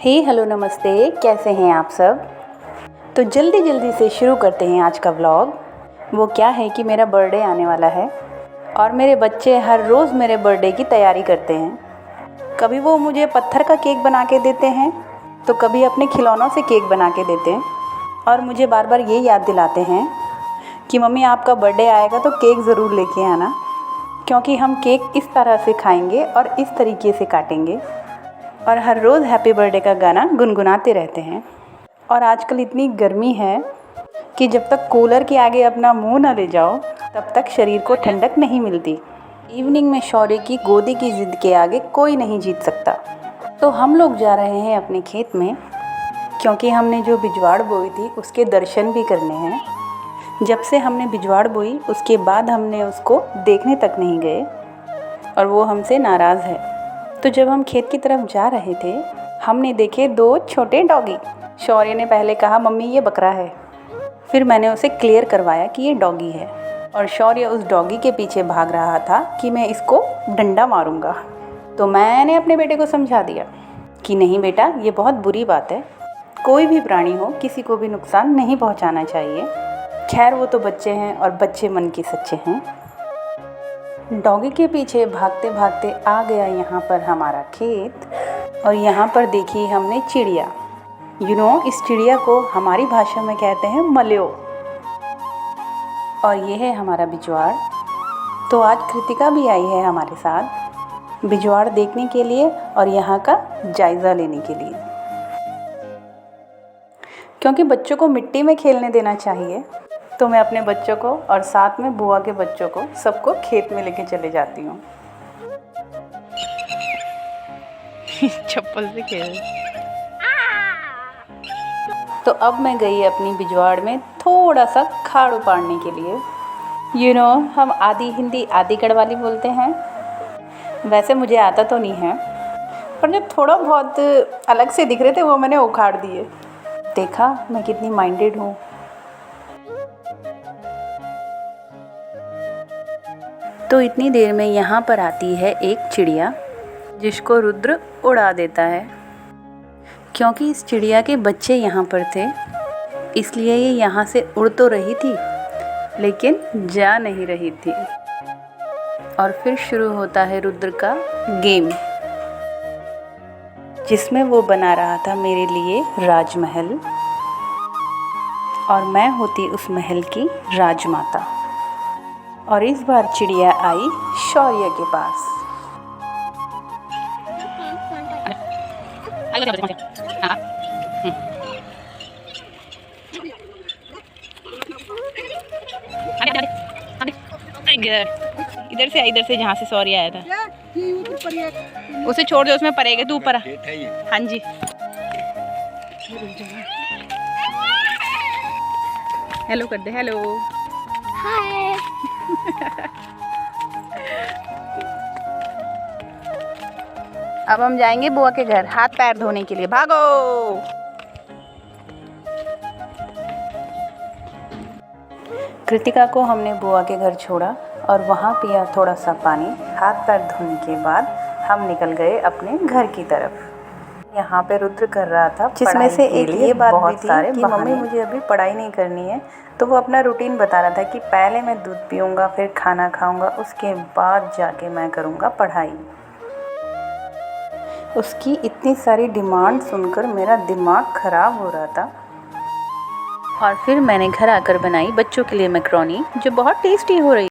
Hello नमस्ते, कैसे हैं आप सब। तो जल्दी से शुरू करते हैं आज का व्लॉग। वो क्या है कि मेरा बर्थडे आने वाला है और मेरे बच्चे हर रोज़ मेरे बर्थडे की तैयारी करते हैं। कभी वो मुझे पत्थर का केक बना के देते हैं तो कभी अपने खिलौनों से केक बना के देते हैं और मुझे बार बार ये याद दिलाते हैं कि मम्मी आपका बर्थडे आएगा तो केक ज़रूर लेके आना, क्योंकि हम केक इस तरह से खाएंगे और इस तरीके से काटेंगे और हर रोज़ हैप्पी बर्थडे का गाना गुनगुनाते रहते हैं। और आजकल इतनी गर्मी है कि जब तक कूलर के आगे अपना मुंह न ले जाओ तब तक शरीर को ठंडक नहीं मिलती। इवनिंग में शौर्य की गोदी की ज़िद के आगे कोई नहीं जीत सकता। तो हम लोग जा रहे हैं अपने खेत में, क्योंकि हमने जो बिजवाड़ बोई थी उसके दर्शन भी करने हैं। जब से हमने बिजवाड़ बोई उसके बाद हमने उसको देखने तक नहीं गए और वो हमसे नाराज़ है। तो जब हम खेत की तरफ जा रहे थे हमने देखे 2 छोटे डॉगी। शौर्य ने पहले कहा मम्मी ये बकरा है, फिर मैंने उसे क्लियर करवाया कि ये डॉगी है और शौर्य उस डॉगी के पीछे भाग रहा था कि मैं इसको डंडा मारूंगा। तो मैंने अपने बेटे को समझा दिया कि नहीं बेटा, ये बहुत बुरी बात है, कोई भी प्राणी हो किसी को भी नुकसान नहीं पहुंचाना चाहिए। खैर वो तो बच्चे हैं और बच्चे मन के सच्चे हैं। डॉगी के पीछे भागते भागते आ गया यहाँ पर हमारा खेत और यहाँ पर देखी हमने चिड़िया। इस चिड़िया को हमारी भाषा में कहते हैं मल्यो। और ये है हमारा बिजवाड़। तो आज कृतिका भी आई है हमारे साथ बिजवाड़ देखने के लिए और यहाँ का जायज़ा लेने के लिए, क्योंकि बच्चों को मिट्टी में खेलने देना चाहिए। तो मैं अपने बच्चों को और साथ में बुआ के बच्चों को सबको खेत में लेके चले जाती हूँ। चप्पल से खेल। तो अब मैं गई अपनी बिजवाड़ में थोड़ा सा खाड़ उपाड़ने के लिए। हम आधी हिंदी आधी गढ़वाली बोलते हैं। वैसे मुझे आता तो नहीं है, पर जब थोड़ा बहुत अलग से दिख रहे थे वो मैंने उखाड़ दिए। देखा मैं कितनी माइंडेड हूँ। तो इतनी देर में यहाँ पर आती है एक चिड़िया जिसको रुद्र उड़ा देता है, क्योंकि इस चिड़िया के बच्चे यहाँ पर थे, इसलिए ये यहाँ से उड़ तो रही थी लेकिन जा नहीं रही थी। और फिर शुरू होता है रुद्र का गेम, जिसमें वो बना रहा था मेरे लिए राजमहल और मैं होती उस महल की राजमाता। और इस बार चिड़िया आई शौर्य के पास। इधर से इधर से जहाँ से शौर्य आया था उसे छोड़ दे, उसमें पड़ेगा, तू ऊपर। हाँ जी। हेलो कर दे, हेलो हाय। अब हम जाएंगे बुआ के घर हाथ पैर धोने के लिए। भागो। कृतिका को हमने बुआ के घर छोड़ा और वहाँ पिया थोड़ा सा पानी। हाथ पैर धोने के बाद हम निकल गए अपने घर की तरफ। यहाँ पे रुद्र कर रहा था, जिसमें से एक ये बात भी थी कि मम्मी मुझे अभी पढ़ाई नहीं करनी है। तो वो अपना रूटीन बता रहा था कि पहले मैं दूध पीऊँगा, फिर खाना खाऊँगा, उसके बाद जाके मैं करूँगा पढ़ाई। उसकी इतनी सारी डिमांड सुनकर मेरा दिमाग ख़राब हो रहा था। और फिर मैंने घर आकर बनाई बच्चों के लिए मैक्रोनी, जो बहुत टेस्टी हो रही।